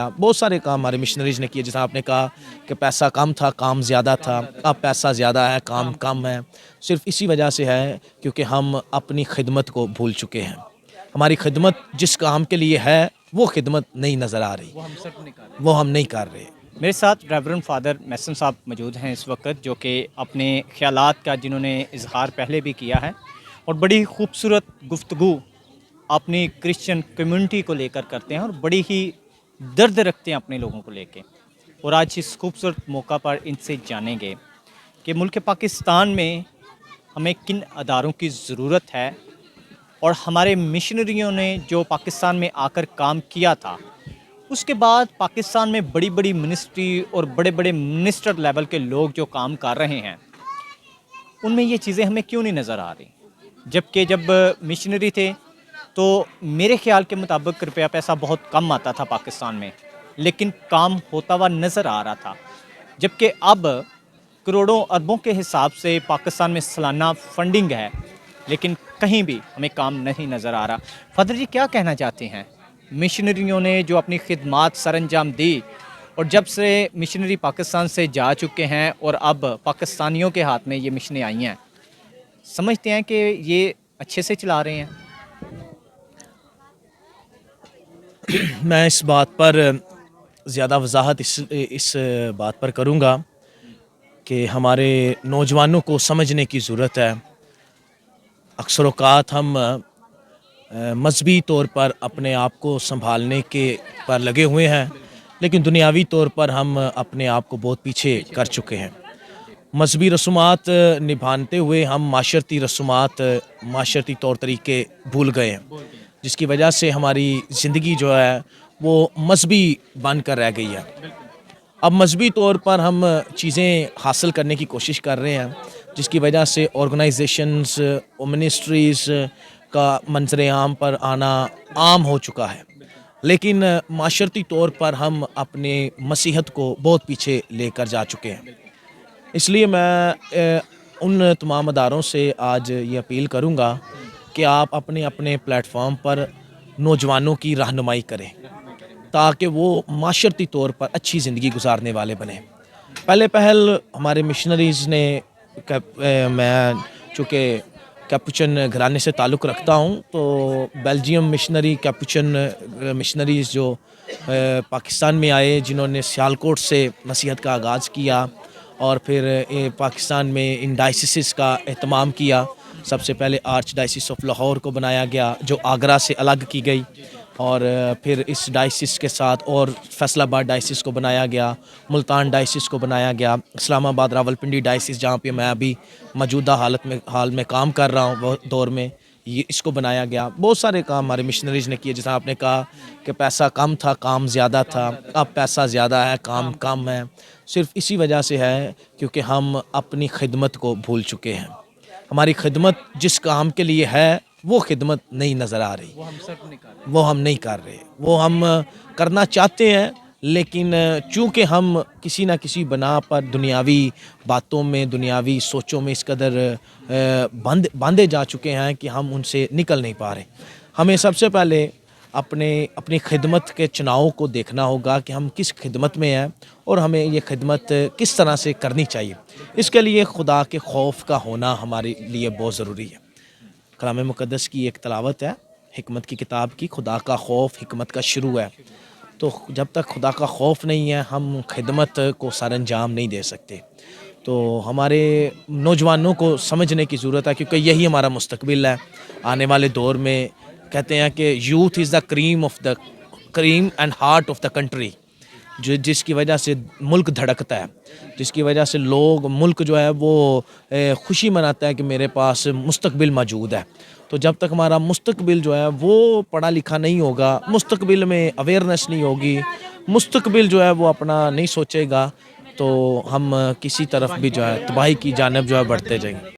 بہت سارے کام ہمارے مشنریز نے کیے، جیسا آپ نے کہا کہ پیسہ کم تھا کام زیادہ تھا، اب پیسہ زیادہ ہے کام کم ہے۔ صرف اسی وجہ سے ہے کیونکہ ہم اپنی خدمت کو بھول چکے ہیں۔ ہماری خدمت جس کام کے لیے ہے وہ خدمت نہیں نظر آ رہی، وہ ہم نہیں کر رہے۔ میرے ساتھ ریورنڈ فادر میسن صاحب موجود ہیں اس وقت، جو کہ اپنے خیالات کا جنہوں نے اظہار پہلے بھی کیا ہے اور بڑی خوبصورت گفتگو اپنی کرسچن کمیونٹی کو لے کر کرتے ہیں اور بڑی ہی درد رکھتے ہیں اپنے لوگوں کو لے کے۔ اور آج اس خوبصورت موقع پر ان سے جانیں گے کہ ملک پاکستان میں ہمیں کن اداروں کی ضرورت ہے، اور ہمارے مشنریوں نے جو پاکستان میں آ کر کام کیا تھا، اس کے بعد پاکستان میں بڑی بڑی منسٹری اور بڑے بڑے منسٹر لیول کے لوگ جو کام کر رہے ہیں، ان میں یہ چیزیں ہمیں کیوں نہیں نظر آ رہی؟ جبکہ جب مشنری تھے تو میرے خیال کے مطابق روپیہ پیسہ بہت کم آتا تھا پاکستان میں، لیکن کام ہوتا ہوا نظر آ رہا تھا۔ جبکہ اب کروڑوں اربوں کے حساب سے پاکستان میں سالانہ فنڈنگ ہے، لیکن کہیں بھی ہمیں کام نہیں نظر آ رہا۔ فادر جی کیا کہنا چاہتے ہیں؟ مشنریوں نے جو اپنی خدمات سر انجام دی، اور جب سے مشنری پاکستان سے جا چکے ہیں اور اب پاکستانیوں کے ہاتھ میں یہ مشنیں آئی ہیں، سمجھتے ہیں کہ یہ اچھے سے چلا رہے ہیں؟ میں اس بات پر زیادہ وضاحت اس بات پر کروں گا کہ ہمارے نوجوانوں کو سمجھنے کی ضرورت ہے۔ اکثر اوقات ہم مذہبی طور پر اپنے آپ کو سنبھالنے کے پر لگے ہوئے ہیں، لیکن دنیاوی طور پر ہم اپنے آپ کو بہت پیچھے کر چکے ہیں۔ مذہبی رسومات نبھاتے ہوئے ہم معاشرتی رسومات، معاشرتی طور طریقے بھول گئے ہیں، جس کی وجہ سے ہماری زندگی جو ہے وہ مذہبی بن کر رہ گئی ہے۔ اب مذہبی طور پر ہم چیزیں حاصل کرنے کی کوشش کر رہے ہیں، جس کی وجہ سے آرگنائزیشنز اور منسٹریز کا منظر عام پر آنا عام ہو چکا ہے، لیکن معاشرتی طور پر ہم اپنے مسیحت کو بہت پیچھے لے کر جا چکے ہیں۔ اس لیے میں ان تمام اداروں سے آج یہ اپیل کروں گا کہ آپ اپنے اپنے پلیٹ فارم پر نوجوانوں کی رہنمائی کریں، تاکہ وہ معاشرتی طور پر اچھی زندگی گزارنے والے بنیں۔ پہلے پہل ہمارے مشنریز نے، میں چونکہ کیپوچن گھرانے سے تعلق رکھتا ہوں، تو بیلجیم مشنری کیپوچن مشنریز جو پاکستان میں آئے، جنہوں نے سیالکوٹ سے نصیحت کا آغاز کیا اور پھر پاکستان میں ان ڈائسسز کا اہتمام کیا۔ سب سے پہلے آرچ ڈائسس آف لاہور کو بنایا گیا، جو آگرہ سے الگ کی گئی، اور پھر اس ڈائسس کے ساتھ اور فیصل آباد ڈائسس کو بنایا گیا، ملتان ڈائسس کو بنایا گیا، اسلام آباد راولپنڈی ڈائسس جہاں پہ میں ابھی موجودہ حال میں کام کر رہا ہوں وہ دور میں، یہ اس کو بنایا گیا۔ بہت سارے کام ہمارے مشنریز نے کیے، جیسا آپ نے کہا کہ پیسہ کم تھا کام زیادہ تھا، اب پیسہ زیادہ ہے کام کم ہے۔ صرف اسی وجہ سے ہے کیونکہ ہم اپنی خدمت کو بھول چکے ہیں۔ ہماری خدمت جس کام کے لیے ہے وہ خدمت نہیں نظر آ رہی، وہ ہم نہیں کر رہے۔ وہ ہم کرنا چاہتے ہیں، لیکن چونکہ ہم کسی نہ کسی بنا پر دنیاوی باتوں میں، دنیاوی سوچوں میں اس قدر باندھے جا چکے ہیں کہ ہم ان سے نکل نہیں پا رہے۔ ہمیں سب سے پہلے اپنی خدمت کے چناؤ کو دیکھنا ہوگا کہ ہم کس خدمت میں ہیں اور ہمیں یہ خدمت کس طرح سے کرنی چاہیے۔ اس کے لیے خدا کے خوف کا ہونا ہمارے لیے بہت ضروری ہے۔ کلام مقدس کی ایک تلاوت ہے، حکمت کی کتاب کی، خدا کا خوف حکمت کا شروع ہے۔ تو جب تک خدا کا خوف نہیں ہے، ہم خدمت کو سر انجام نہیں دے سکتے۔ تو ہمارے نوجوانوں کو سمجھنے کی ضرورت ہے، کیونکہ یہی ہمارا مستقبل ہے۔ آنے والے دور میں کہتے ہیں کہ youth is the cream and heart of the country, جس کی وجہ سے ملک دھڑکتا ہے، جس کی وجہ سے ملک جو ہے وہ خوشی مناتا ہے کہ میرے پاس مستقبل موجود ہے۔ تو جب تک ہمارا مستقبل جو ہے وہ پڑھا لکھا نہیں ہوگا، مستقبل میں اویئرنیس نہیں ہوگی، مستقبل جو ہے وہ اپنا نہیں سوچے گا، تو ہم کسی طرف بھی جو ہے تباہی کی جانب جو ہے بڑھتے جائیں گے۔